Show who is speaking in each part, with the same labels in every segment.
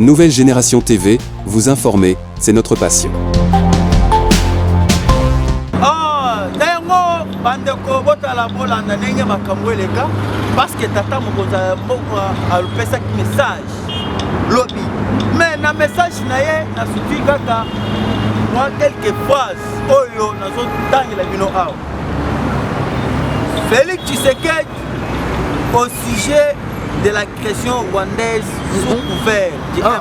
Speaker 1: Nouvelle Génération TV, vous informer, c'est notre passion.
Speaker 2: Bandeko botala bolanda ndenge makambo eleka parce que tata mokonza mboka alopesa message lobi mais na message na ye na suti kaka moi quelques phrases oyo nazo tangela bino awa. Félix Tshisekedi au sujet de la création rwandaise sous couvert du M23,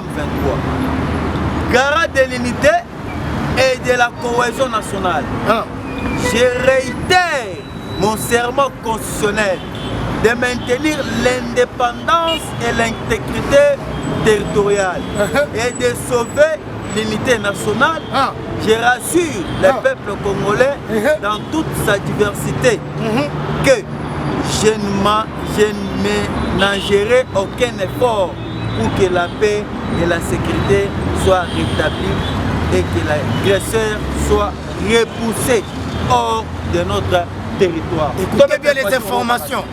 Speaker 2: garant de l'unité et de la cohésion nationale. Je réitère mon serment constitutionnel de maintenir l'indépendance et l'intégrité territoriale et de sauver l'unité nationale. Je rassure le peuple congolais dans toute sa diversité que je ne ménagerai aucun effort pour que la paix et la sécurité soient rétablies et que l'agresseur soit repoussé hors de notre territoire.
Speaker 3: Écoutez bien les informations.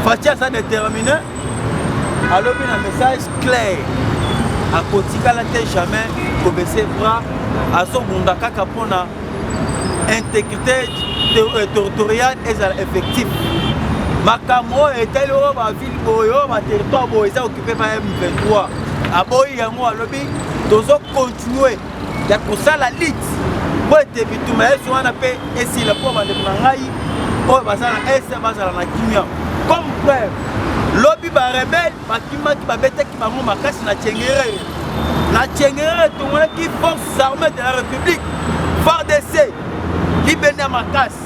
Speaker 2: Fachi a ça déterminé. Alors un message clair. À Kotikala jamais baisser bras à son bundaka kapona intégrité territoriale et effective. Makamo était le ville boyo, ma territoire boyo est occupé par M23. À boyi yango alobi dozo continuer. Ya kosa la lit. Pour être bituma est sur un appel et si la pauvre de Nangai o basala ese basala na kimia. Comme frère lobby ba rebelle bakima ki babete ki bango makasi na Tchengere. Na Tchengere tout le monde qui force armée de la République. FARDC libéné makasi.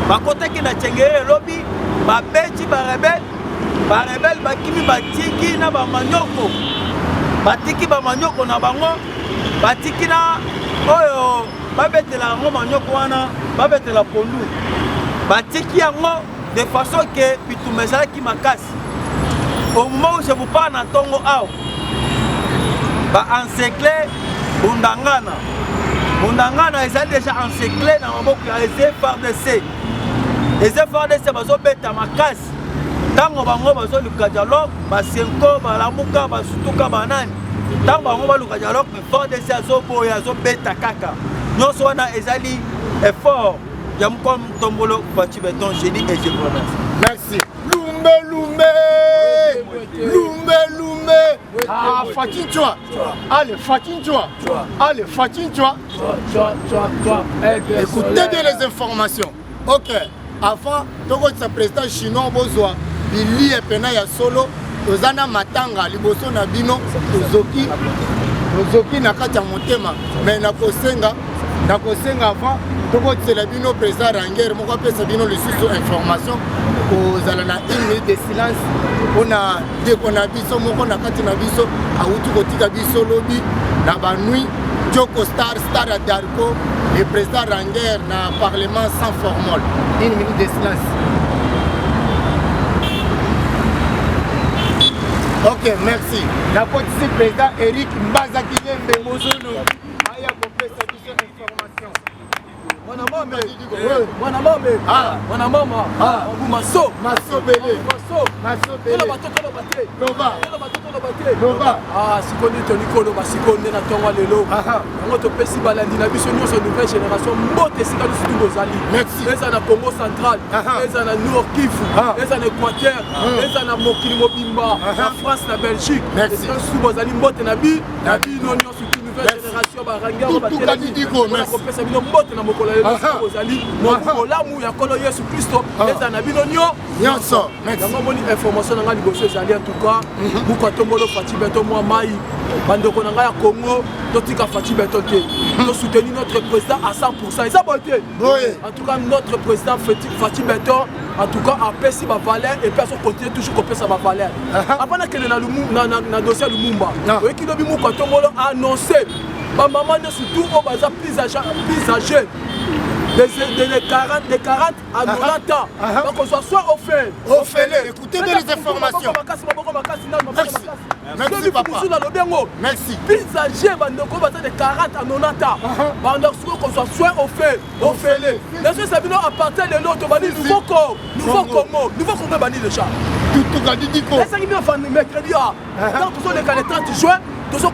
Speaker 2: Bakote ki na Tchengere lobby babeti ba rebelle bakimi batiki na ba manyoko. Batiki ba manyoko na bango batiki na oyo babetela ngo manyoko wana babetela pondu. Batiki yango de façon que bitumezala ki makasi. Au moment où je vous parle en Tongo Ao, ba encercler Bundangana. Bundangana ils ont déjà encerclé dans maboko ya FARDC. Les FARDC bazo beta makasi. Tango bango bazo luka dialogue, ba senko ba lamuka ba sutuka banani. Tango bango ba luka dialogue, mais FARDC azo boya azo beta kaka. Nyonso wana ezali effort. Yam comme tombolo Fachi Beton, je dis et je vous remercie.
Speaker 3: Merci. Lumbe. Ah, Fatin toi. Allez, Fatin toi. Allez, Fatin toi. Écoutez bien les informations. Ok. Avant, donc ce président chinois Bozwa, Billy et Pena ya solo, Ozana Matanga, Liboso na bino, Ozoki nakata motema, mais nakosenga avant. Donc c'est la bino président Ranger, mon rappel c'est bino le sous information aux alana 1 minute de silence. On a dès qu'on a biso mon on a kati na biso a utu kotika biso lobby na ba nuit Joko Star à Darko le président Ranger na parlement sans formol. 1 minute de silence. Ok, merci. La politique président Eric Mbazaki Nembe Mozolo. Aya pour faire sa vision information. Maso Bele. Nova.
Speaker 4: Ah, si on est Nicolo, si on est na tonga lelo. On te pesi balandi na biso nyonso nouvelle génération mbote sika lusu bozali.
Speaker 3: Merci.
Speaker 4: Les ana Congo central, les ana Nord Kivu, les ana Équateur, les ana Mokili Mobimba, la France, la Belgique.
Speaker 3: Merci.
Speaker 4: Les sous bozali mbote na bi no nyonso génération baranga bakopesa bino mbote na mokolo lelo ozali mokolamu ya kolo Yesu Kristo eza na bino
Speaker 3: nyonso.
Speaker 4: Yango moni information na nga liboso ezali en tout cas buka tombolo Fachi Beton mwa mai bandeko na nga ya Congo totika Fachi Beton te to soutenir notre président à 100%. Et ça beauté. En tout cas notre président Fachi Beton en tout cas apesi ba valeur et personne continue toujours kopesa ba valeur. Avant que na dossier Lumumba oki lobi muka tombolo annoncer ba maman de surtout au baza plus âgé de 40 à 90 ans. Donc on soit soit au fait.
Speaker 3: Au fait, écoutez bien les informations. Merci papa. Merci.
Speaker 4: Pizza G de 40 à 90 ans. Pendant qu'on soit soit au fait. Au fait. Les gens savent à partir de l'autre, nouveau Congo. Nouveau Congo bani déjà.
Speaker 3: Tout a dit quoi?
Speaker 4: C'est ça qui vient faire mercredi. Quand nous sommes le 30 juin, nous sommes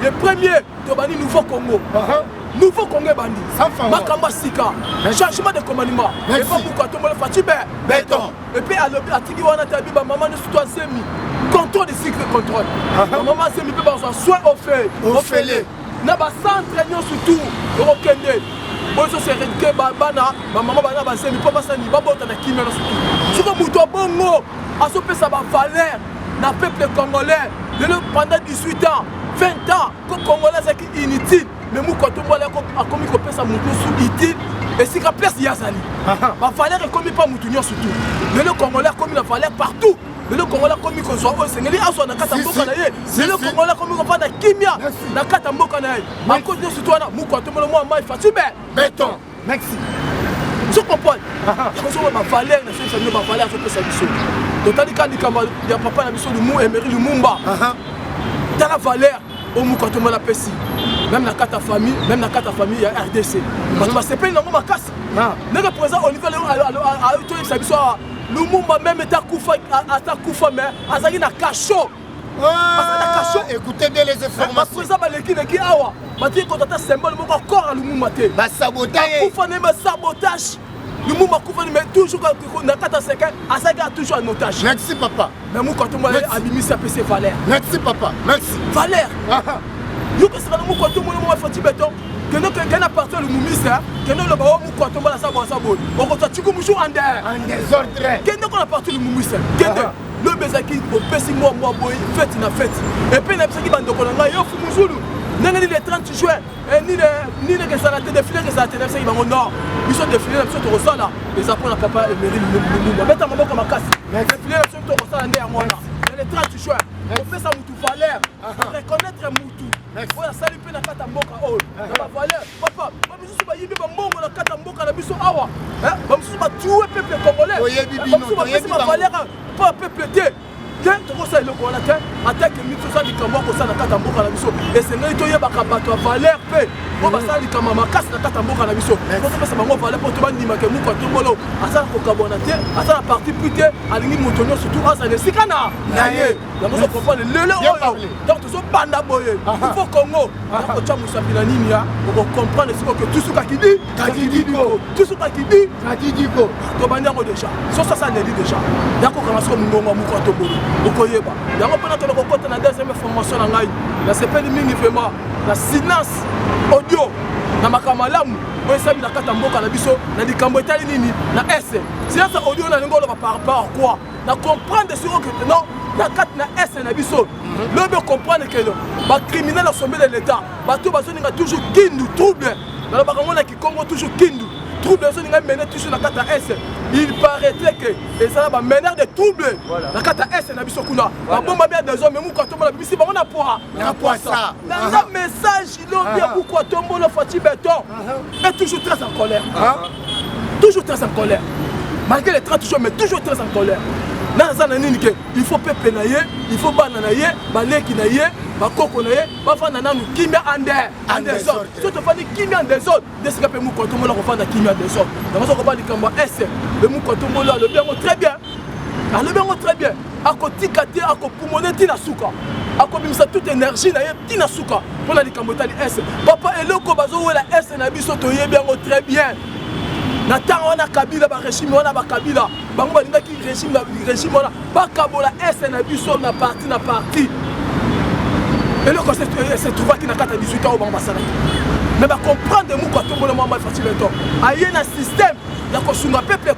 Speaker 4: le premier de bani nouveau Congo. Nouveau Congo bandi. Makamba Sika. Changement de commandement. Et pas pourquoi tout le monde fait béton. Et puis à Tigi Wana Tabi, maman ne soit semi. Contrôle de cycle de contrôle. Maman semi peut avoir soin au fait. Au fait. N'a pas s'entraîner surtout. Au Kende. Bon, c'est que Bana, maman Bana va semi. Pas ça ni babota na kimia surtout. Sur le mouton bongo. À ce que ça va valeur. N'a peuple congolais. Pendant 18 ans, 20 ans, que Congolais c'est inutile. Mais moi quand on voit a commis qu'on peut ça monter sous utile et si la place yazali ma valeur est commis pas moutonnion surtout mais le Congolais commis la valeur partout mais le Congolais commis qu'on soit au Sénégal à soit na kata mboka na ye mais le Congolais commis qu'on va na kimia na kata mboka na ye à cause de surtout na moi quand on voit moi Fatou béton
Speaker 3: merci
Speaker 4: je comprends quand on ma valeur na c'est ma valeur je peux ça biso totali quand il y a papa na biso de mou Emery Lumumba dans la valeur au mou quand on la pesi même dans ta famille, il y a RDC. Parce que c'est pas une ma casse. Mais le président au niveau de Lumumba même est à Koufa mais Azali na cachot.
Speaker 3: Écoutez bien les informations.
Speaker 4: Le président qui awa. Mati quand tu as symbole mon corps à Lumumba te.
Speaker 3: Ba sabotage.
Speaker 4: Koufa ne me sabotage. Lumumba Koufa mais toujours na kata seka Azali a toujours un otage.
Speaker 3: Merci papa.
Speaker 4: Mais moi quand on m'a abîmé ça PC Valère.
Speaker 3: Merci papa. Merci.
Speaker 4: Valère. Yo que sera nous quand tout le monde fait béton que nous quelqu'un a parti le moumisa que nous le bawo mu quand on va la sabo on va tu comme jour en
Speaker 3: désordre
Speaker 4: que nous a parti le moumisa que le bezaki au pesi moi boy fête na fête et puis na bezaki bando ko nga yo fu muzulu nanga ni le 30 juin ni que ça la défilé que ça la télé c'est bango non ils sont défilés sur to rosala les apprendre à papa Emery Lumumba beta maboko makasi défilé sur to rosala ndé à moi le 30 juin on fait ça mutu valeur reconnaître mutu oya sali mpe na kata mboka oyo na bavaleur papa bamisusu bayimbi bambongo na kata mboka na biso awa bamisusu batue peuple congolais bamisusu bapesi bavaleur mpo peuple te tokosala eloko wana te atake mitu oza likambo akosala na kata mboka na biso esengeli toyebaka bato ya valeur mpe po basala likambo makasi na kata mboka na biso tokopesa bango valeur mpo tobandimake muka tombolo asala kokabwana te asala parti pui te alingi moto nyonso tu azala esika na ye yango ozokomprendre lelo oyo donc tozobanda boye ifo kongo nakotya mosapi na nini ya okokomprendre siko ke tusuka tobandi yango deja soso asaleli deja yakokanga siko mongongo ya muka tobolo okoyeba yango mpona toloko kota na deuxième formation na ngai nasepeli mingi vraiment na silence audio na makambo malamu oyo esali na kata mboka na biso na likambo etali nini na ese silence audio na ndenge oloba par rapport à quoi na comprendre sur que non na kati na ese na biso lobi ocomprendre que bacriminel na sommet de l'état bato bazoninga toujours kindu trouble nalobaka ngo na kikongo toujours kindu trouble ezoninga mene toujours na kata ese il paraîtrait que ezala bameneur de trouble na kata ese na biso kuna babomba bien des hommes mais muka tombola bimisi bango na poisa nanga message ilobi ya muka tombola Fatou béton est toujours très en colère toujours très en colère malgré les 30 jours mais toujours très en colère naza na nini ke il faut peuple na ye il faut bana na ye baleki na ye bakoko na ye bafanda nanu kimia en désordre surtout fandi kimia en désordre desika pe muka tombola kofanda kimia en désordre namazo ko ba likambo ese le muka tombola le bien très bien akotika te akopumone tina suka akobimisa toute énergie na ye tina suka mpona likambo etali ese papa eloko bazowela ese na biso toyebi yango très bien na ntango wana kabila barégime wana bakabila bango balingaki régime wana bakabola ese na biso na parti eloko se trouvaki na kata 18 ans oyo bango basalaki mais bacomprendre muka tombola mwa Fatou béton aye na système ya kosunga peuple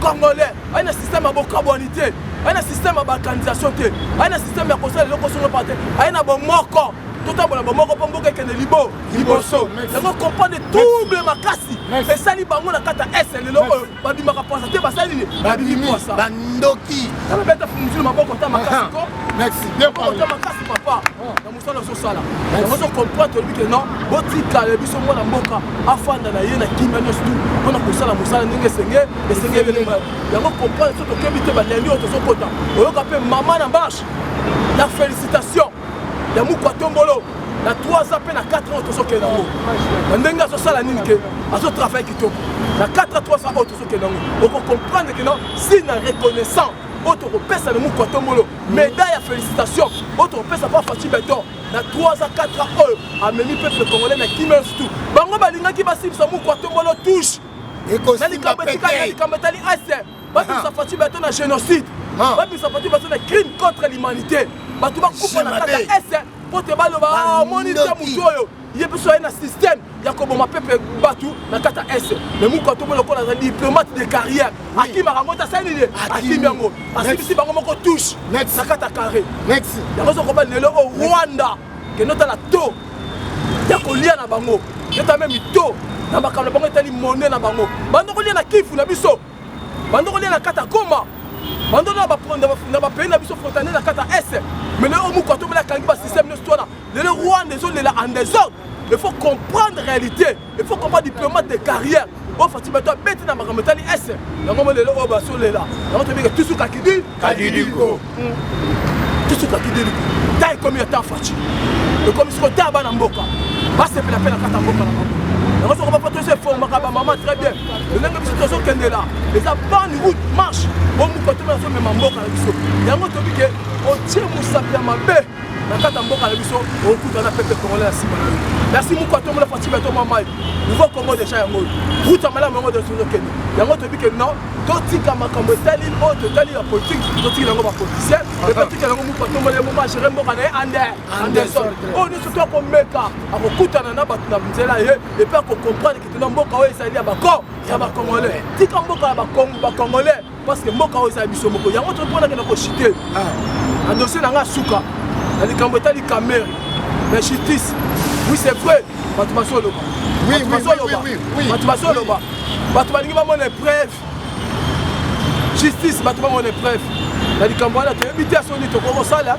Speaker 4: congolais aye na système ya bokabwani te aye na système ya baorganisation te aye na système ya kosala eloko songo pa te aye na bomoko totambola bomoko mpo mboka ekende liboso yango comprendre trouble makasi esali bango na kata ese lelo oyo babimaka poisa te basali nini babimi poisa
Speaker 3: bandoki
Speaker 4: abeta muzulu maboko ta makasi ko
Speaker 3: Merci. Bien parlé.
Speaker 4: Makasi papa. Na musala so sala. On se comprend que non, botika le biso mona mboka afanda na ye na kimia nyonso on a kosala musala ndenge senge esenge belema. Ya mo comprendre ce que bité ba lendi oto so kota. Oyoka pe maman na marche. La félicitation. Ya mu kwatombolo. Na 3 ans pe na 4 ans oto so kenango. Ndenge so sala nini ke aso travail kitoko. Na 4 à 300 autres so kenango. On comprendre que non, si na reconnaissant autre pesa le mouko tomolo médaille à félicitations autre pesa pas Fachi Beton na 3 à 4 ans ameni peuple congolais na kimia tout bango balinga ki basib sa mouko tomolo touche
Speaker 3: et
Speaker 4: nali kametali ase batu sa Fachi Beton na génocide batu sa Fachi Beton na crime contre l'humanité batu ba coupa na kata ese pote balo ba moniteur mutoyo il peut soit un système il y a comme ma peuple battu na kata S mais mon quand on ko na diplomate de carrière aki maramota ça ni aki miango asi si bango moko touche na kata carré next ya ko ko ba lelo au Rwanda que nota la to ya ko lia na bango nota même to na makambo bango etali monnaie na bango bando ko lia na kifu na biso bando ko lia na kata koma bando na ba prendre na ba pays na biso frontalier na kata S mais le au quand on la kangi ba système no histoire le Rwanda sont là en désordre. Il faut comprendre la réalité. Il faut comprendre diplomate de carrière. On fait tu toi bête na makamotali S. Na ngoma lelo o baso lela. Na to bika tusu kakidi kadidiko. Tusu kadidiko. Dai comme ya ta fachi. Le comme ce ta ba na mboka. Ba se la peine kata mboka na mboka. Na so ko pas tous ces formes makaba maman très bien. Le nanga biso to so kende là. Les abans route marche. Bon mu ko to na so me mboka na biso. Yango to bike o tie musapia mabe. Nakata mboka na biso okuta na peuple congolais na sima. Merci beaucoup à tout le monde Fachi Beton mama. Nouveau Congo déjà yango. Route mala mongo de sono keni. Yango to bike non, to tika makambo tali o to tali la politique, to tika yango ba politicien. Et pas tika yango mu ko to mole moma gérer mboka na Anderson. Oh ni surtout ko meka, akuta na batu na nzela ye et pas ko comprendre que to mboka o esali ya bako ya ba congolais. Tika mboka ya ba congolais parce que mboka o esali biso moko. Yango to pona ke na ko chiter. En dossier na nga suka. Les Cambotali Camer, la justice, oui c'est vrai, Batubaso Loba. Oui, Batubaso Loba. Batubalingi va mon épreuve. Justice, Batuba mon épreuve. La Cambouana, tu as habité à son lit, tu as sala,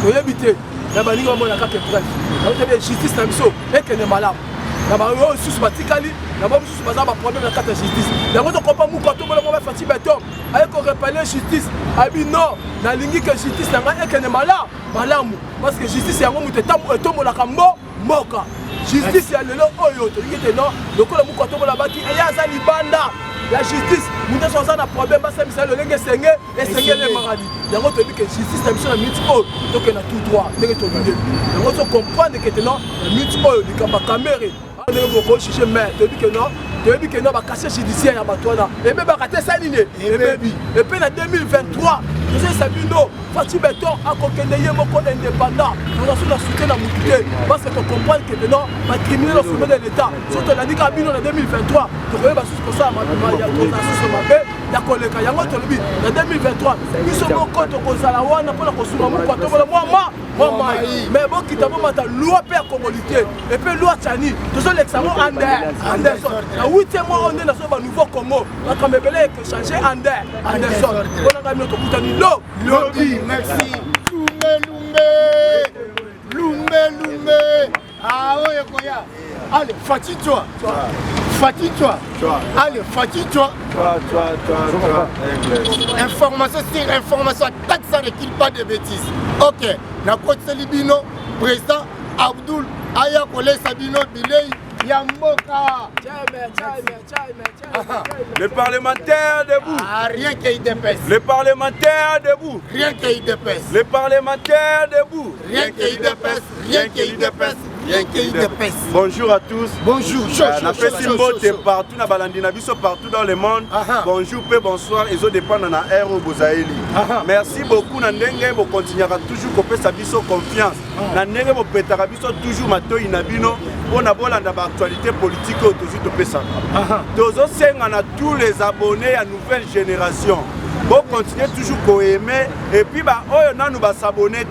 Speaker 4: tu as habité. La Balingi va mon épreuve. La justice, la mission, et qu'elle est malade. La Balingi sous Batikali, la Balingi sous Bazar, ma problème, la carte de justice. La Balingi ne comprend pas quand on va faire Fachi Beton. Avec qu'on répare la justice, abi non, la ligne que justice n'a pas et qu'elle est malade. Malamu parce que justice yango muteta etombo la kambo moka justice ya lelo oyo to yite non lokola muko tombo la baki ya za libanda la justice muta soza na problème basa misalo lenge senge et senge le maradi yango to dit que justice na biso na minute oyo to ke na tout droit ndenge to dit yango to comprendre que non la minute oyo likamba caméra ndenge boko chiche mais to dit que non depuis que nous avons cassé judiciaire à Batouana et même à ça et puis en 2023 nous avons Sabino Fachi Beton a coquenné moko indépendant nous avons soutenu la moutée parce que tu comprends que maintenant les criminels au sommet de l'État surtout la dit Kabino en 2023 tu vois bah sur ça il y a trop d'assaut mabé il y a collègue il y a autre lobby en 2023 ils sont encore to kozala wana pour la kosuma moko to moi mais bon qui t'a mata loi père congolité et puis loi tchani tous les examens Anderson la 8e mois on est dans ce nouveau Congo la Kamebele que changer Anderson on a mis notre boutani lobby
Speaker 3: merci Lumbe ah ouais koya allez Fachi toi allez Fachi toi information sur information attaque ça ne kill pas de bêtises ok na côte Selibino président Abdoul Aya Kole Sabino Bilei Yamboka.
Speaker 2: Les parlementaires debout.
Speaker 3: Ah, rien qu'il dépasse.
Speaker 2: Les parlementaires debout.
Speaker 3: Rien qu'il dépasse.
Speaker 2: Les parlementaires debout.
Speaker 3: Rien qu'il dépasse. Rien qu'il dépasse. Rien qu'il dépasse.
Speaker 2: Bonjour à tous.
Speaker 3: Bonjour.
Speaker 2: La Pessimbote partout, na Balandina Biso partout dans le monde. Bonjour, peu bonsoir. Ils ont dépendant na Aero Bozaeli. Merci beaucoup. Nandenge, vous continuera toujours couper sa biso confiance. Nandenge, vous pétara biso toujours mato inabino. On a beau l'actualité politique autour de Pessa. Nous avons tous les abonnés à nouvelle génération. Bon, continuer toujours à aimer et puis on nous va s'abonner.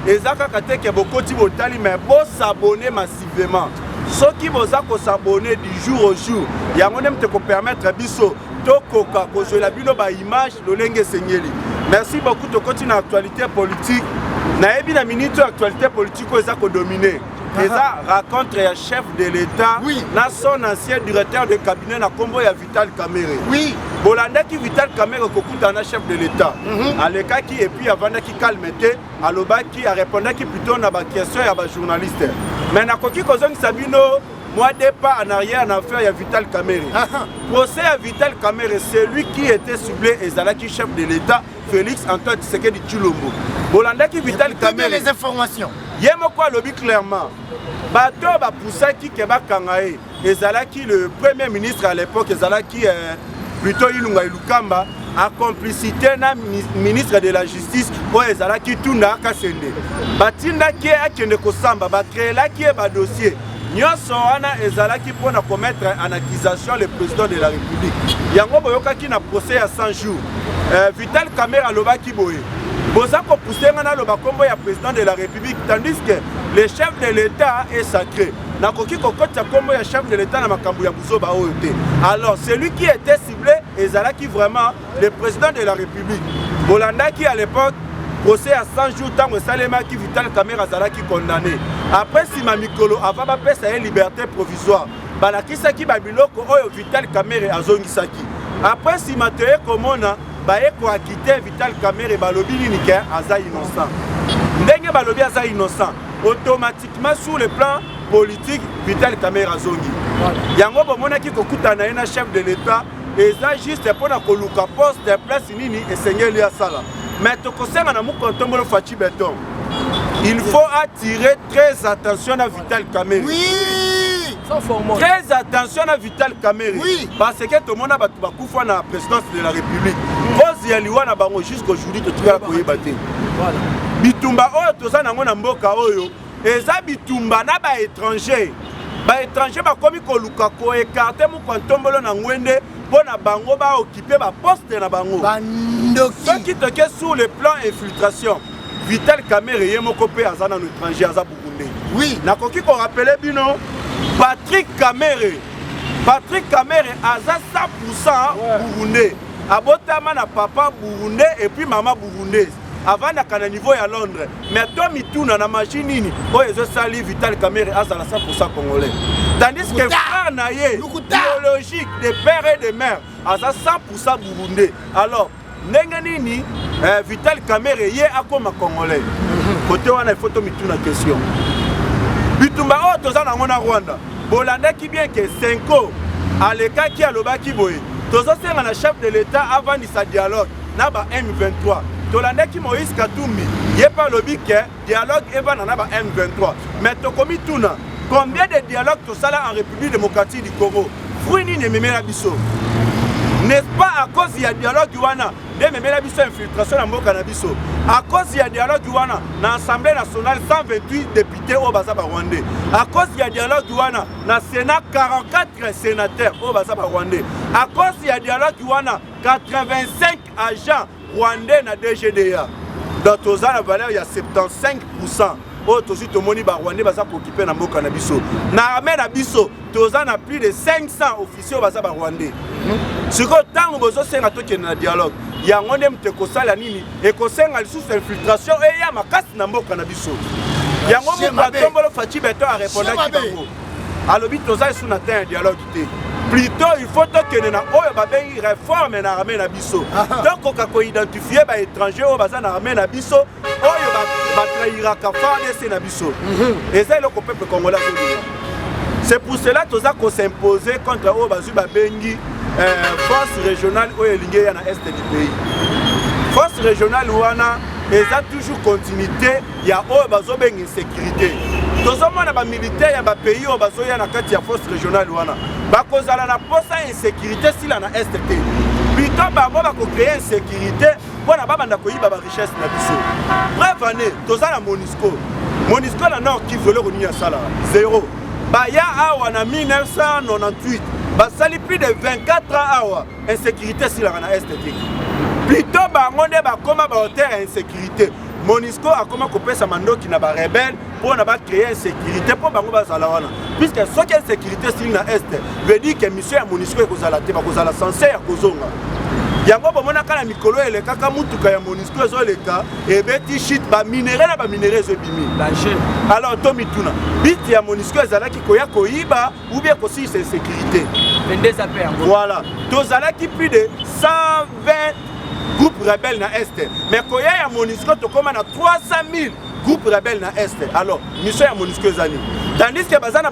Speaker 2: Et ça que beaucoup de gens mais bon s'abonner massivement. Ceux qui vont s'abonner du jour au jour, il y a même te permettre biso tokoka ko jouer la bino ba image le lenge sengeli. Merci beaucoup de continuer l'actualité politique. nayebi na minute actualité politique eza ko dominer eza rencontre ya chef de l'État na son ancien directeur de cabinet na kombo ya Vital Kamerhe.
Speaker 3: Oui.
Speaker 2: Bolandaki Vital Kamerhe kokuta na chef de l'État. Alekaki et puis avandaki calmete, alobaki a répondaki plutôt na ba question ya ba journaliste. Mais na koki kozongi sabino moi départ en arrière en affaire ya Vital Kamerhe. Procès à Vital Kamerhe, c'est lui qui était ciblé et zalaki chef de l'État Félix Antoine Tshisekedi Tshilombo. Bolandaki Vital Kamerhe.
Speaker 3: Les informations.
Speaker 2: Yemoko alobi clairement. Bato ba poussaki ke bakangae ezalaki le premier ministre à l'époque ezalaki plutôt Ilunga Ilukamba en complicité na ministre de la justice o ezalaki tunda kasende. Batinda ki akende kosamba ba créelaki ba dossier. Nyonso wana ezalaki pona commettre en accusation le président de la République. Yango boyokaki na procès à 100 jours. Vital Kamerhe alobaki boye. Boza ko pousser ngana lo bakombo ya président de la République tandis que le chef de l'État est sacré. Na koki kokota kombo ya chef de l'État na makambo ya buzoba oyote. Alors celui qui était ciblé ezalaki vraiment le président de la République. Bolanda qui à l'époque procès à 100 jours tango salema qui Vital Kamerhe azalaki condamné. Après sima mikolo avant ba pesa une liberté provisoire. Balakisaki babiloko oyo Vital Kamerhe azongisaki. Après sima teye komona baye ko akite Vital Kamerhe balobi nini ke aza innocent. Ndenge balobi aza innocent, automatiquement sur le plan politique Vital Kamerhe azongi. Yango bomonaki kokutana na chef de l'État eza juste pour na koluka poste place nini esengeli ya sala. Mais tokosenga na mukontombolo Fachi Beton. Il faut attirer très attention à Vital Kamerhe.
Speaker 3: Oui.
Speaker 2: Très attention à Vital Kamerhe.
Speaker 3: Oui.
Speaker 2: Parce que tout le monde a battu la présidence de la République. Cause ya liwa na bango jusqu'aujourd'hui to tukala koyeba te. Voilà. Bitumba oyo toza nango na mboka oyo eza bitumba na ba étranger. Ba étranger ba komi koluka ko écarter mu kontombolo na ngwende pona bango ba occuper ba poste na bango.
Speaker 3: Bandoki.
Speaker 2: Ce qui te que sur le plan infiltration. Vital Kamerhe yemoko pe azana no étranger aza burundais.
Speaker 3: Oui.
Speaker 2: Na koki ko rappeler bino Patrick Kamerhe aza 100% burundais. Abotama na papa burundais et puis maman burundaise. Avant na niveau à Londres. Mais toi mituna na machine nini oyo ezo sali Vital Kamerhe azala 100% congolais. Tandis que frère naye biologique de père et de mère aza 100% burundais. Alors ndenge nini Vital Kamerhe ye akoma congolais. Côté wana il faut to mituna question. Bitumba o toza na ngona Rwanda. Bolanda ki bien que 5 ans aleka ki alobaki boye. Toza senga na chef de l'État avant sa dialogue na ba M23. Tolanda ki Moïse Katumbi ye pas lobi que dialogue eva na ba M23. Mais tokomi tuna combien de dialogues to sala en République démocratique du Congo? Fruini ne memela biso. N'est-ce pas à cause du dialogue wana de memela biso infiltration na mboka na biso. À cause du dialogue wana na Assemblée nationale 128 députés au baza Rwandais. À cause du dialogue wana na Sénat 44 sénateurs au baza Rwandais. À cause du dialogue wana 85 agents rwandais na DGDA. Dans toza la valeur il y a 75%. Oh tozi tomoni ba Rwandais baza occuper na mboka na biso. Na armée na biso toza na plus de 500 officiers baza Rwandais. Ce que tant bozo senga toke na dialogue. Ya ngone mteko sala nini ekosenga lisusu infiltration et ya makasi na mboka na biso. Ya ngombo batombolo Fachi Beton a répondu à Kibango. Alobi toza sous na terre dialogue té. Plutôt il faut que na oyo babengi réforme na armée na biso. Donc ko identifier ba étranger o baza na armée na biso oyo ba trahira ka FARDC na biso. Et ça le peuple congolais. C'est pour cela que nous s'imposer contre eux bazu babengi force régionale ou elingue na est du pays. Force régionale wana eza toujours continuité ya o bazo bengi insécurité. Tozomona ba militaire ya ba pays o bazo ya na kati ya force régionale wana. Bakozala na posa insécurité sila na est te. Plutôt bango bako créer insécurité pona babanda koyiba ba richesse na biso. Bref année tozala MONUSCO. MONUSCO na nord qui veut le renier sala 0. Baya awa na 1998 basali plus de 24 ans awa insécurité si la na est. Plutôt bango nde bakoma ba hauteur insécurité. MONUSCO a comment couper sa mandoki na ba rebelle pour na ba créer insécurité pour bango bazala wana. Puisque ce qui est sécurité si na est veut dire que mission ya MONUSCO ekozala te bakozala censé ya kozonga. yango bomonaka na mikolo elekaka mutuka ya MONUSCO ezoleka ebeti shit baminere na baminere ezobimi alors tomituna biti ya MONUSCO ezalaki koya koyiba ou bien kosilisa insécurité voilà tozalaki plus de 120 groupes rebelles na Est mais koya ya MONUSCO tokoma na 300 000 groupes rebelles na Est alors mission ya MONUSCO ezani tandis que baza na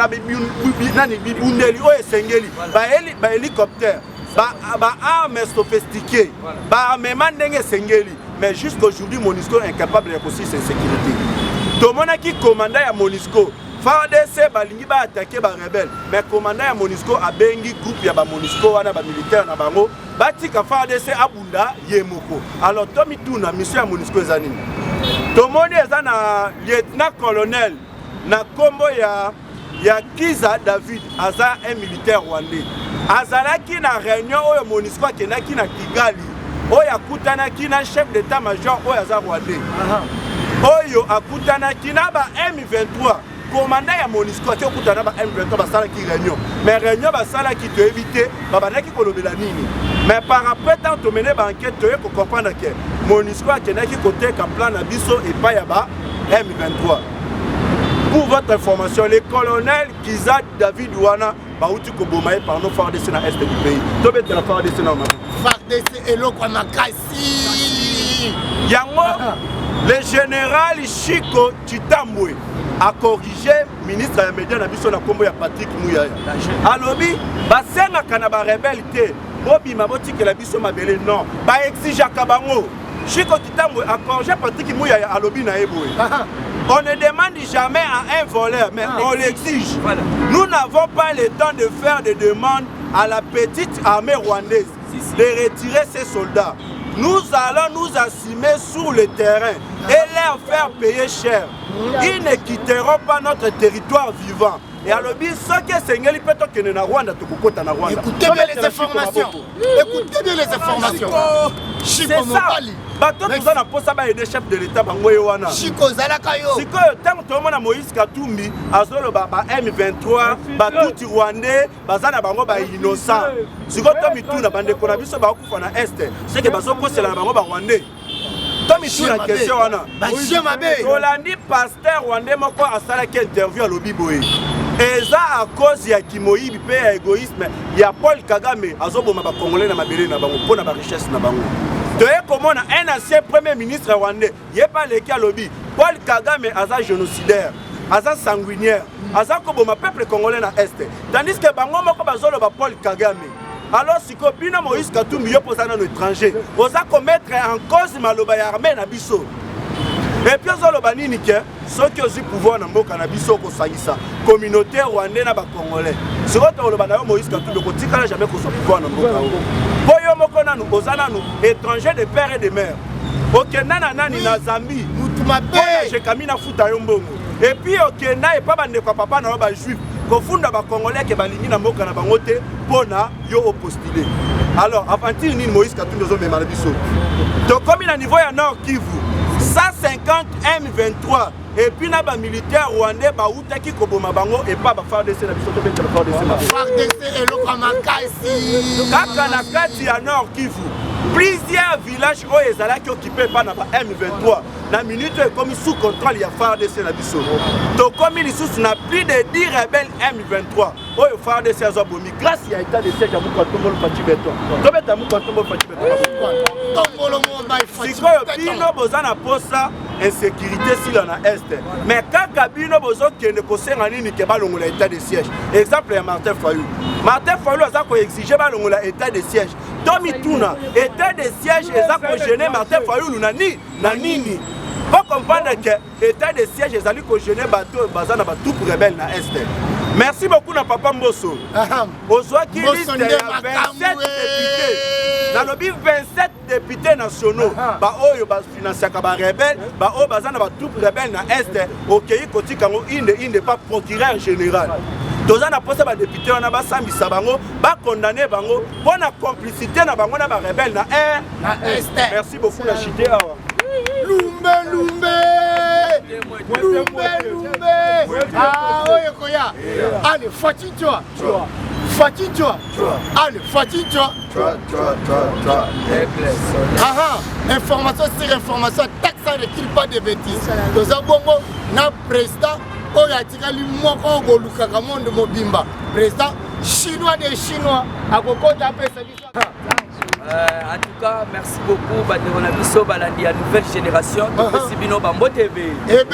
Speaker 2: bibundeli oyo esengeli bahélicoptère armes sophistiquées baarmement ndenge esengeli mais jusqu'aujourd'hui MONUSCO est incapable de réussir sa sécurité tomonaki commandant ya MONUSCO FARDC balingi ba attaquer ba rebelle mais commandant ya MONUSCO abengi groupe ya ba MONUSCO wana ba militaire na bango batika FARDC abunda yemoko alors tomi tuna mission ya MONUSCO ezani tomoni eza na lieutenant colonel na kombo ya Kiza David aza un militaire rwandais azalaki na réunion oyo MONUSCO akendaki na Kigali oyo akutanaki na chef d'état-major oyo aza rwandais oyo akutanaki na ba M23 commandant ya MONUSCO ati okutana ba M23 basalaki réunion mais réunion basalaki to éviter babandaki kolobela nini mais par après tant tomene ba enquête to ko comprendre que MONUSCO akendaki koteka plan na biso epai ya ba M23. Pour votre information, le colonel Kiza David Wana Baouti Kobomaye par nos FARDC dans l'Est du pays. Tobé de la FARDC dans le
Speaker 3: FARDC et l'eau comme un cassis.
Speaker 2: Yango, le général Chico Chitambwe a corrigé le ministre des médias na biso na kombo ya Patrick Mouyaya. Alobi, basenga kanaba rebelle Bobi maboti que la biso mabele non. Ba exige kabango. Chico Chitambwe a corrigé Patrick Mouyaya alobi na eboé. On ne demande jamais à un voleur, mais on l'exige. Voilà. Nous n'avons pas le temps de faire des demandes à la petite armée rwandaise de retirer ses soldats. Nous allons nous assumer sur le terrain et leur faire payer cher. Ils ne quitteront pas notre territoire vivant. Et à l'objet, ce que Seigneur peut te na Rwanda,
Speaker 3: écoutez bien les informations. Écoutez bien les informations.
Speaker 2: C'est ça. Bato tuza na posa ba aider chef de l'état bangoye wana.
Speaker 3: Chiko zalaka yo.
Speaker 2: Siko tango to mona Moïse Katumbi azolo ba M23 ba tuti rwandais bazana bango ba innocent. Siko to mituna bande kona biso ba kufa na est. C'est que bazo kosela bango ba rwandais. To mituna question wana.
Speaker 3: Ba mabe.
Speaker 2: Rolandi pasteur rwandais moko asala ki interview à Lobiboé. Eza à cause ya kimoyibi pe ya égoïsme ya Paul Kagame azoboma ba congolais na mabele na bango pona ba richesse na bango. Comme un ancien premier ministre rwandais, il n'y a pas les cas lobby. Paul Kagame a génocidaire, a sanguinaire, a comme le peuple congolais dans l'Est. Tandis que Bango Bazolo Paul Kagame. Alors si Kobina Moïse Katumbi pose à un étranger, on a commettre en cause Maloba armée na biso. Et puis on a dit que ceux qui ont eu pouvoir dans le Canabiso, communauté rwandaise na congolais. Ce que on a Moïse Katumbi, on ne jamais qu'on soit pouvoir dans le Boyo mokona nous ozana nous étrangers de père et de mère. Okenda na nani na Zambie. Mutumabe. Je kamina futa yombongo. Et puis okenda et pas bande kwa papa na ba juif. Ko funda ba congolais ke balingi na mboka na bango te pona yo opostulé. Alors aventure ni Moïse Katumbi zo memala biso. Donc comme na niveau ya Nord Kivu 150 M23 et puis na ba militaire rwandais ba utaki koboma bango et pas ba FARDC na biso to beta FARDC.
Speaker 3: FARDC et l'eau comme un cassis.
Speaker 2: Kaka na kati ya Nord Kivu. Plusieurs villages oyo ezalaki occupé par na ba M23 na minute comme sous contrôle ya FARDC na biso. To comme lisusu na plus de 10 rebelles M23 oyo FARDC azobomi grâce ya état de siège ya Mukatombo Fati Beton. To beta Mukatombo Fati Beton.
Speaker 3: Tombolo Momba Fati.
Speaker 2: Sikoyo bino bozana posa insécurité si la na est. Mais kaka bino bozo kende kosenga nini ke balongola état de siège. Exemple ya Martin Fayulu. Martin Fayulu aza ko exiger balongola état de siège. Tomi Tuna, état de siège eza ko gêner Martin Fayulu na nini. Faut comprendre que l'état de siège est allé cautionner bateau bazana ba tout rebelle na est. Merci beaucoup na papa Mbosso. Ozwa ki liste ya 27 députés. Dans le 27 députés nationaux, ba oyo ba financer ka ba rebelle, ba o bazana ba tout rebelle na est, okei koti kango inde pas procureur général. Tozana posa ba député wana ba sambisa bango, ba condamner bango pour la complicité na bango na ba rebelle na est. Merci beaucoup la chité awa.
Speaker 3: Lumbe. Ah, oye koya. Allez, Fati toi. Fati Chua. Allez, Fati Chua. Information sur information, taxe ça ne tire pas de bêtises. Dans un bongo, na président, oyo atikali moko golukaka monde mobimba. Président chinois des Chinois, à Kokota apesa biso.
Speaker 5: En tout cas, merci beaucoup. On a vu la nouvelle génération. Merci Bino Bambo TV. On a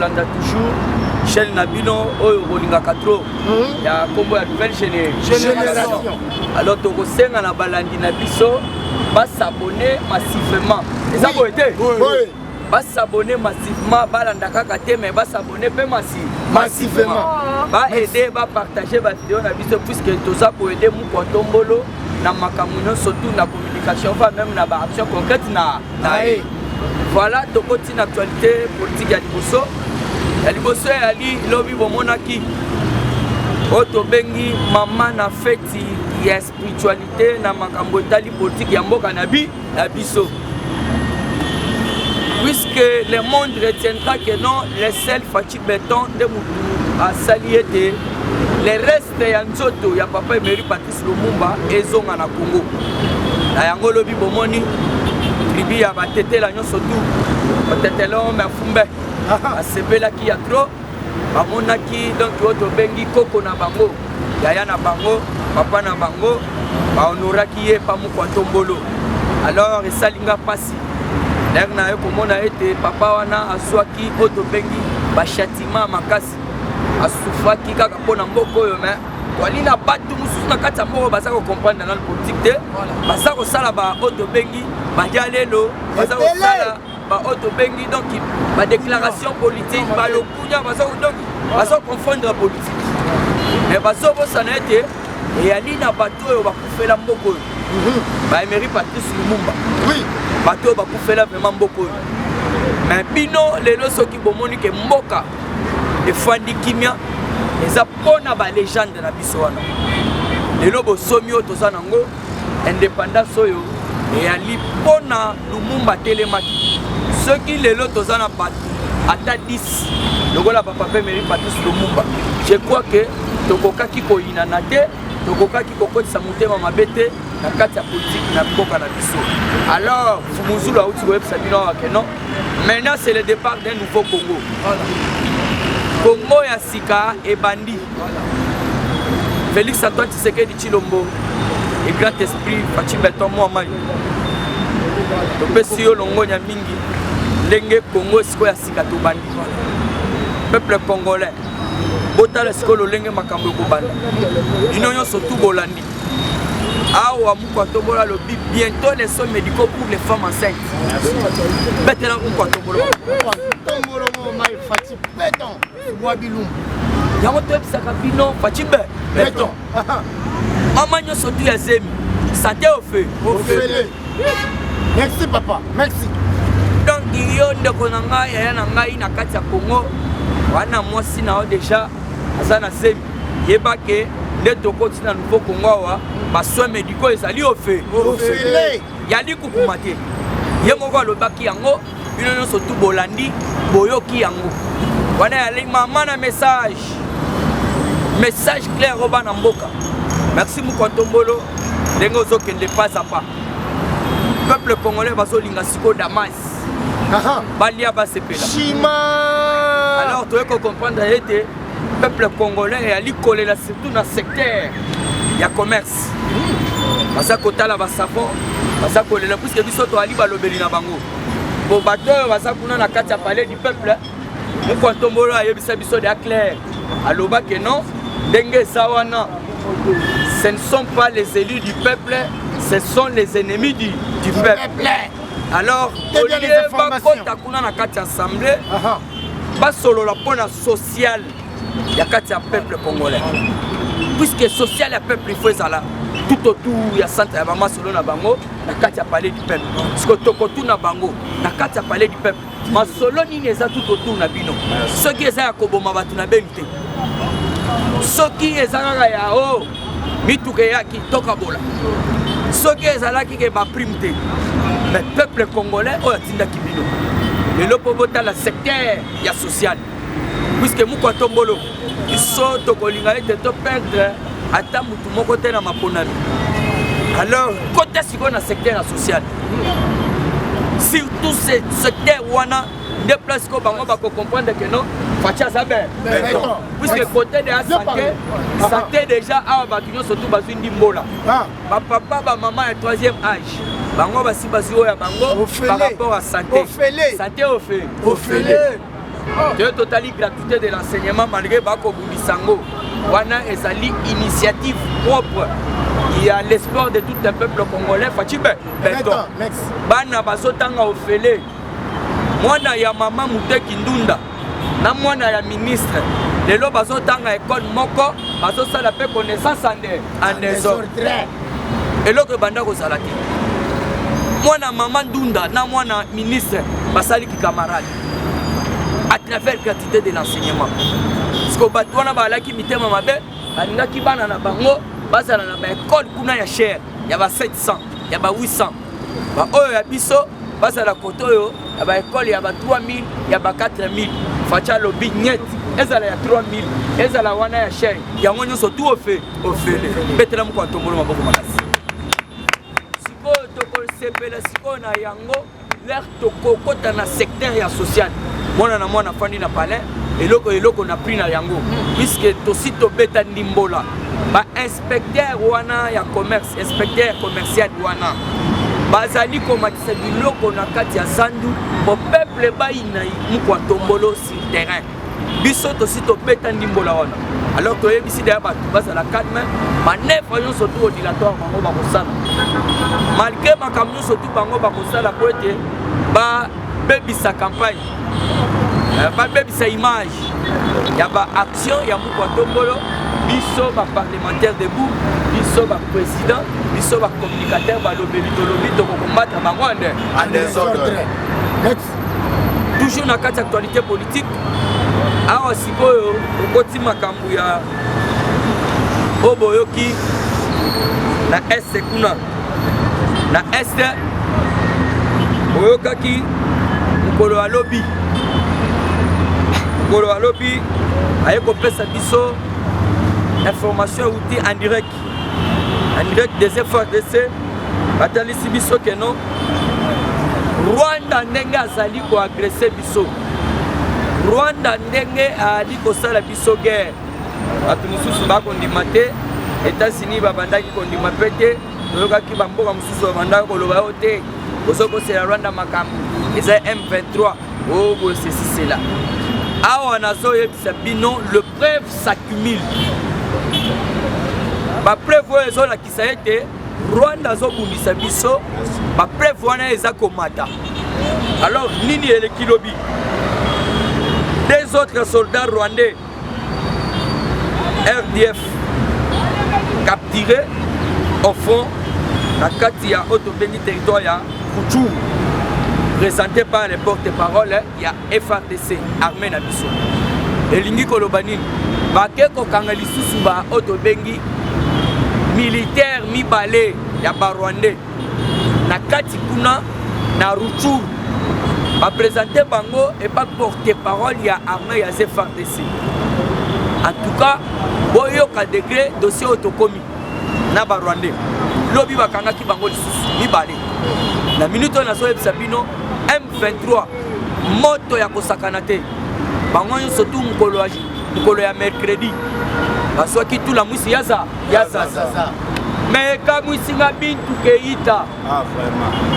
Speaker 5: toujours Shell Nabino, Rolinga 4. Il y a la nouvelle génération. Alors, tu sais, on a balandi Nabiso, va s'abonner massivement. Et ça va être va s'abonner massivement, mais va s'abonner massivement. Va aider, va partager la vidéo puisque tout ça pour aider mon Tombolo na makamuno surtout na communication, va même na action concrète na. Voilà, tu continues l'actualité politique à Liboso. À Liboso et Ali, lobby bomonaki. Oto bengi maman na feti ya spiritualité na makambo tali politique ya mboka na biso. Puisque le monde retiendra que non, les seuls Fati Béton de Moutou a saliété, les restes ya Nzoto, ya papa Emery Patrice Lumumba, et Zonga na Congo. La yango lobi bomoni, tribi ya batete la nyon sotou, batete l'homme à Fumbe, a sebela ki ya trop, bamona ki donc oto bengi koko na bango, yaya na bango, papa na bango, ba honora ki ye pa Mukwantombolo. Alors, esalinga pasi. Na yo komona ete papa wana aswaki oto bengi ba châtiment makasi asufaki kaka pona mboko oyo mais walina batu mususu na kati ya mboko baza ko comprendre dans le politique te baza ko sala ba oto bengi ba jalelo baza ko sala ba oto bengi donc ba déclaration politique ba lokunya baza ko donc baza confondre politique mais bazo bosana ete et alina batu oyo bakufela mboko oyo ba Emery Patrice Lumumba oui bato bakufela vraiment mboko mais bino lelo soki bomoni ke mboka efandi kimia eza pona ba légende na biso wana lelo bosomi oyo toza nango indépendance oyo eyali pona Lumumba telemaki soki lelo toza na bato ata 10 lokola papa Emery Patrice Lumumba je crois que tokokaki koyinana te tokokaki kokotisa motema mabe te na kati ya politique na mboka na biso. Alors Fumuzulu a outi website bino ke non. Maintenant c'est le départ d'un nouveau Congo. Congo ya sika et bandi. Félix Antoine Tshisekedi Tshilombo et grand esprit Fati Béton Moamai. Topesi yo longo nya mingi ndenge Congo siko ya sika to bandi. Peuple congolais botala siko lolenge makambo ko banda. Inonyo surtout bolandi. Awa Mukwantombolo lobby bientôt les soins médicaux pour les femmes enceintes. Maintenant Mukwantombolo.
Speaker 3: Mukwantombolo mai Fati Béton. Wabilum.
Speaker 5: Yango to ebisaka bino Fati Béton. Amanyo surtout ya zemi. Santé au feu.
Speaker 3: Au feu. Merci papa. Merci.
Speaker 5: Donc yo ndeko na ngai ya na ngai na kati ya Congo. Wana mwasi na déjà azana zemi. Yebake ndeto koti na nouveau Congo wa ba soins médicaux ezali au feu. Yali kukumate. Ye moko alobaki yango bino nyonso tu bolandi boyoki yango. Wana yali mama na message clair au bana mboka. Merci Mukwantombolo ndenge ozokende pas à pas. Peuple congolais bazolinga siko Damas. Balia basepela.
Speaker 3: Chima.
Speaker 5: Alors tu veux comprendre ete peuple congolais ali kolela surtout dans secteur ya commerce. Basa kotala ba savon, basa kolela puisque biso to ali balobeli na bango. Bo bato basa kuna na kati ya palais du peuple. Mukwantombolo ayebisa biso de clair. Aloba que non, ndenge sawana. Ce ne sont pas les élus du peuple, ce sont les ennemis du peuple. Alors, au lieu de kuna na kati assemblée, ba solo la pona sociale ya kati ya peuple congolais. Puisque social ya peuple il faut ça tout autour ya centre ya mama solo na bango na kati ya palais du peuple. Parce que tokotu na bango na kati ya palais du peuple. Ma solo nini eza tout autour na bino. Ce qui eza ya koboma batu na benite. Ce qui eza ya o mituke yaki toka bola. Ce qui eza ki ke ba primte. Mais peuple congolais o atinda kibino. Le lopobota la secteur ya social. puisque Mukwato Mbolo biso tokolinga ete to perdre ata mutu moko te na maponami. Alors côté siko na secteur social surtout ce secteur wana des places ko bango ba ko comprendre que non facha ça ben puisque côté de la santé déjà a ba kinyo surtout ba zwindi mbola ba papa ba maman et troisième âge bango ba si bazio ya bango par rapport à santé santé au fait de totali gratuité de l'enseignement malgré ba ko bundisango wana ezali initiative propre. Il y a l'espoir de tout un peuple congolais. Fatibe, bana bazotanga ofele. Mwana ya mama Muteki Ndunda. Na mwana ya ministre. Lelo bazotanga école moko. Bazosala pe connaissance en désordre. Et l'autre banda kozala te. Mwana mama Ndunda na mwana ministre basali ki camarade. À travers gratuité de l'enseignement. Parce que batwana balaki mitema mabe, alingaki bana na bango. Bazala na ba école kuna ya cher ya ba 700 ya ba 800 ba oyo ya biso bazala koto yo ya ba école ya ba 3000 ya ba 4000 facha lobi net ezala ya 3000 ezala wana ya cher ya ngonyo so tout ofele betela Mukwato Mbolo maboko makasi siko toko sepela siko na yango l'air tokokota na secteur ya social mwana na mwana fandi na palais eloko na prix na yango puisque tosi tobeta ndimbola ba inspecteur wana ya commerce inspecteur commercial wana bazali komatisa biloko na kati ya zandu bo peuple baina Mukwato Mbolo sur terrain biso tosi tobeta ndimbola wana alors que yebisi de ba bazala calme manœuvre yo surtout dilatoire bango ba kosala malgré ba camion surtout bango ba kosala ko ete ba bebisa campagne ba bebisa image ya ba action ya Mukwato Mbolo biso ba parlementaire debout biso ba président biso ba communicateur ba lobeli to combattre bango en désordre. Toujours na kati actualité politique awa sikoyo okoti makambu ya oboyoki na est kuna na est oyokaki mukolo alobi aye kopesa biso information outil en direct des FARDC batalisi biso que non Rwanda ndenge azali ko agresser biso Rwanda ndenge ali kosala biso guerre atu mususu bakondima te États-Unis babandaki kondima pete toyokaki bamboka mususu babandaki koloba yo te kozokosela Rwanda makambo eza M23 oh bon c'est là awa nazoyebisa bino le preuve s'accumule ba preuve oyo ezolakisa ete Rwanda azobundisa biso ba preuve wana eza komata. Alors nini eleki lobi des autres soldats rwandais RDF capturés au fond na kati ya otobengi territoire ya Kuchuru présenté par les porte-parole ya FARDC armée na biso elingi koloba nini bake kokanga lisusu ba otobengi militaire mibale ya barwandais na kati kuna na Ruchuru ba présenter bango et pas porte-parole ya armée ya FARDC. En tout cas boyoka degré dossier otokomi na barwandais lobi bakangaki bango lisusu mibale na minute na so yebisa bino M23 moto ya kosakana te bango surtout mukolo ya mercredi baswaki tout la mwisi yaza mais kamwisi nga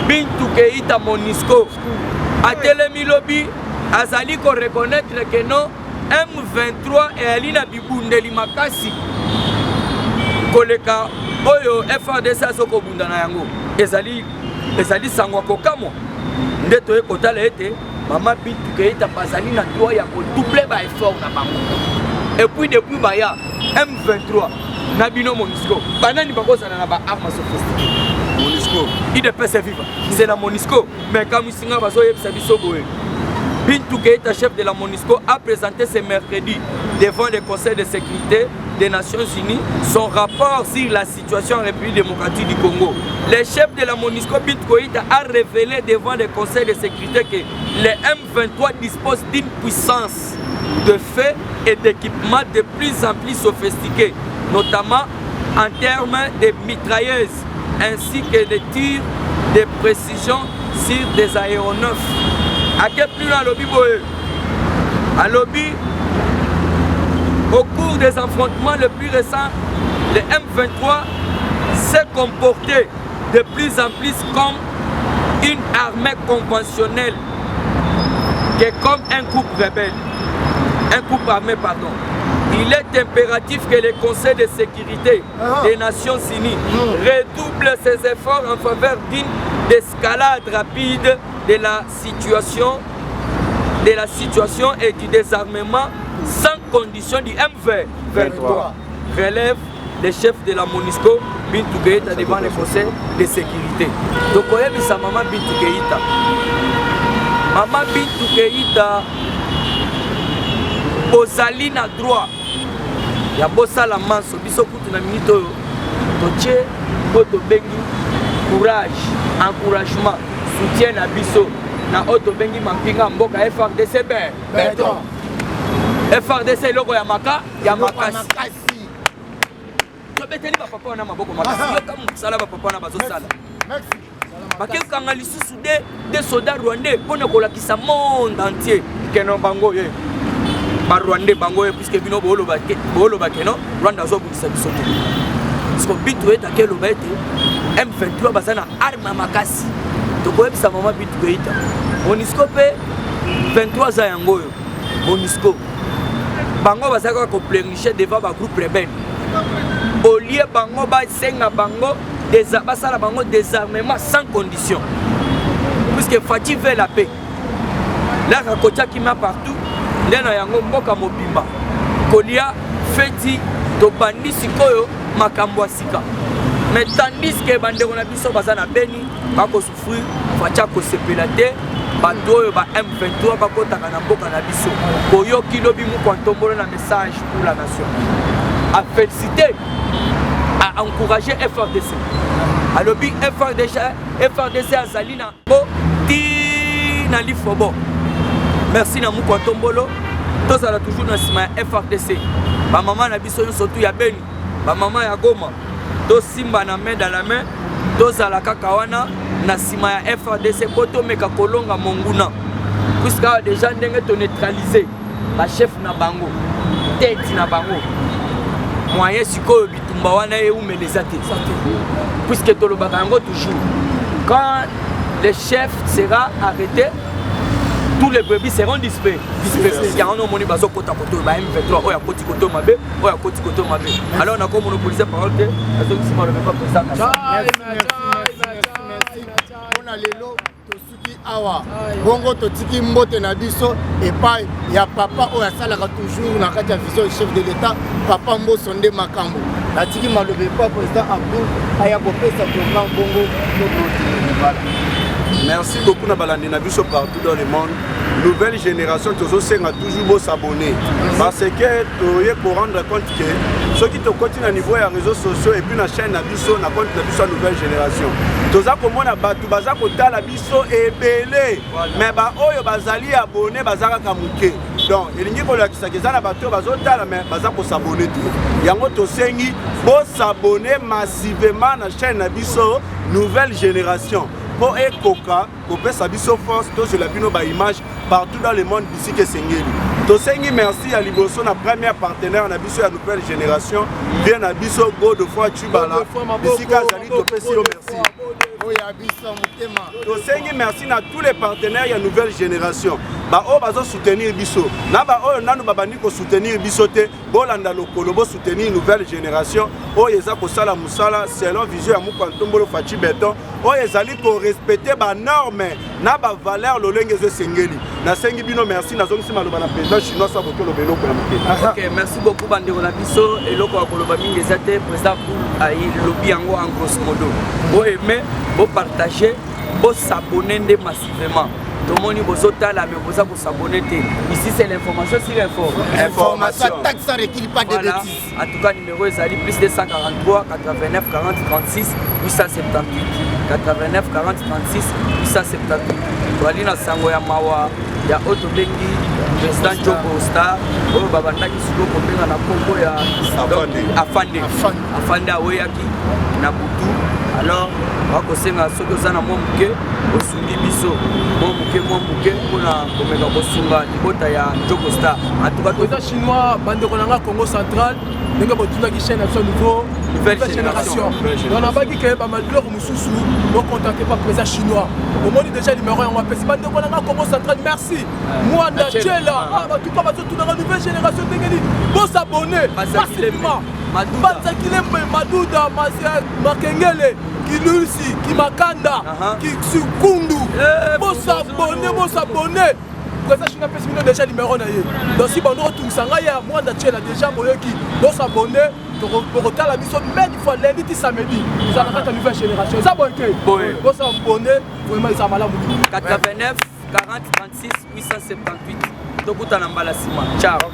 Speaker 5: Bintu Keita Monisco atelemi lobi azali ko reconnaître que non M23 et alina bibundeli makasi koleka oyo FARDC azoko bunda na yango ezali sangwa kokamwa nde toye kotala ete mama Bintu Keita bazali na droit ya ko doubler ba effort na bango et puis depuis baya M23 Nabino Monisco banani bakozana na ba armes sophistiquées Monisco IDPS viva c'est la Monisco mais comme singa bazo yebisa biso boye Bintu Keita chef de la Monisco a présenté ce mercredi devant le Conseil de sécurité des Nations Unies son rapport sur la situation en République démocratique du Congo. Le chef de la Monisco Bintu Keita a révélé devant le Conseil de sécurité que les M23 disposent d'une puissance de faits et d'équipements de plus en plus sophistiqués, notamment en termes de mitrailleuses ainsi que des tirs de précision sur des aéronefs. À quel plus loin lobby boye? À lobby, au cours des affrontements les plus récents, le M23 s'est comporté de plus en plus comme une armée conventionnelle que comme un groupe rebelle, un groupe armé, pardon. Il est impératif que le Conseil de sécurité des Nations Unies redouble ses efforts en faveur d'une escalade rapide de la situation et du désarmement sans condition du M23. Relève le chef de la MONUSCO, Bintou Keïta, devant le Conseil de sécurité. Donc, on a vu sa maman Bintou Keïta. Maman Bintou Keïta, Bozali na droit. Ya bossa la manso, biso kutu na minute oyo. Toche, oto bengi, courage, encouragement, soutien na biso. Na oto bengi mampinga mboka FRDC Beton. FRDC logo ya maka, ya makasi. Tobeteli ba papa na maboko makasi. Yo kama musala ba papa na bazo sala. Merci. Bakeu kanga lisusu des soldats rwandais pour ne kolakisa monde entier. Keno bango ye. Ba rwandais bango ye puisque bino bolo ba keno Rwanda zo bukisa biso. Parce que bitu eta kelo ba ete M23 bazana arme makasi. Tokoyebisa mama bitu keita. MONUSCO pe 23 za yango yo. MONUSCO bango bazaka ko pleurnicher devant ba groupe rebelle. Au lieu bango ba senga bango basala bango désarmement sans condition. Puisque Fati veut la paix. Là Rakotia qui m'a partout, ndena yango mboka mobimba. Kolia feti to bandi sikoyo makambo sika. Mais tandis que bandeko na biso bazana beni bako souffrir, Fatia ko sepelate bando ba M23 bako taka na mboka na biso. Koyo kilobi mu kwantombolo na message pour la nation. À féliciter, à encourager FRDC. À lobby FRDC à Zalina. Tina Lifobo. Merci na Mouko Tombolo. Tous à la toujours dans le FRDC. Ma maman na biso surtout ya Beni. Ma maman ya Goma. Tous Simba na main dans la main. Tous à la Kakawana. Na sima ya FRDC. Poto meka kolonga monguna. Puisque déjà ndenge to neutraliser. La chef na bango. Tête na bango. Moyen siko bitumba wana e ou melezate. Puisque to le bakango toujours. Quand le chef sera arrêté, tous les brebis seront dispersés. Il y a un homme qui va se faire M23, ou à côté de Mabe, ou à côté de Mabe. Alors on a comme monopolisé par ordre, à ceux qui sont le même président.
Speaker 3: Lelo tosuki awa bongo totiki mbote na biso epai ya papa oyo asalaka toujours na kati ya vision chef de l'état papa Mboso nde makambo natiki malobe pa président Abdul aya kopesa tourment bongo.
Speaker 6: Merci beaucoup na balandi na biso partout dans le monde. Nouvelle génération toujours beau s'abonner parce que tu pour rendre compte que ceux qui te continuent à niveau des réseaux sociaux et puis la chaîne na biso na compte de biso nouvelle génération toza komona batu baza kotala biso ebele mais ba oyo bazali abonné bazaka kamuke donc elingi kolakisa ke na bato bazotala mais baza ko s'abonner tout yango tosengi bo s'abonner massivement na chaîne na biso nouvelle génération pour ekoka kopesa biso force to sur la bino ba image partout dans le monde d'ici que Sengeli. Tosengi merci à Liboso na premier partenaire na biso ya nouvelle génération bien na biso go de fois Tubala d'ici Kazali topesi yo merci. Tosengi merci na tous les partenaires ya nouvelle génération. Ba o bazo soutenir biso. Na ba o nanu babandi ko soutenir biso te bolanda lokolo bo soutenir nouvelle génération. O yeza ko sala musala selon vision ya Mukwantombolo Fachi Beton. O yezali ko respecter ba normes na ba valeur lolenge zo Sengeli. Na sengi bino merci na zongi sima loba na président chinois sa boto lobelo ko na mukeli.
Speaker 5: OK, merci beaucoup bandeko na biso eloko ko loba mingi ezate président pour ayi lobi yango en grosso modo. Bo aimer, bo partager, bo s'abonner massivement. Tout le monde est là, mais vous avez s'abonner. Ici, c'est l'information sur l'info.
Speaker 3: Information. Ça ne requiert pas de bêtises.
Speaker 5: En tout cas, numéro est plus de 143 89 40 36 878. 89 40 36 878. Walina Sangoya Mawa, ya oyo tobengi président Joko Star oyo babandaki sikoyo kobenga na kombo ya afande aweyaki na butu. Alors bakosenga soki oza na mwa moke osungi biso mwa moke mpona komeka kosunga libota ya Joko Star. En tout cas
Speaker 4: président chinois bandeko na nga Congo central ndenge botundaki chaîne ya biso nouveau nouvelle génération. On a baki ke bamalbiloko mosusu bocontacte pas président chinois omoni déjà numéro yango apesi bandeko na nga Congo central. Merci mwanda jela batuka bazotunanga nouvelle génération ndenge nini bosabone facilement Banzakilembe Maduda Makengele Kinulsi Kimakanda Kisukundu Bosabone Président Chinois pèse déjà numéro na ye. Donc si on retrouve ça ya moi d'achela déjà boyoki bosabone pour la mission même il faut lundi ti samedi ça va être une nouvelle génération ça bon que bosabone vraiment ça malamu
Speaker 5: 89 40 36 878 Tokuta Nambala Sima. Ciao.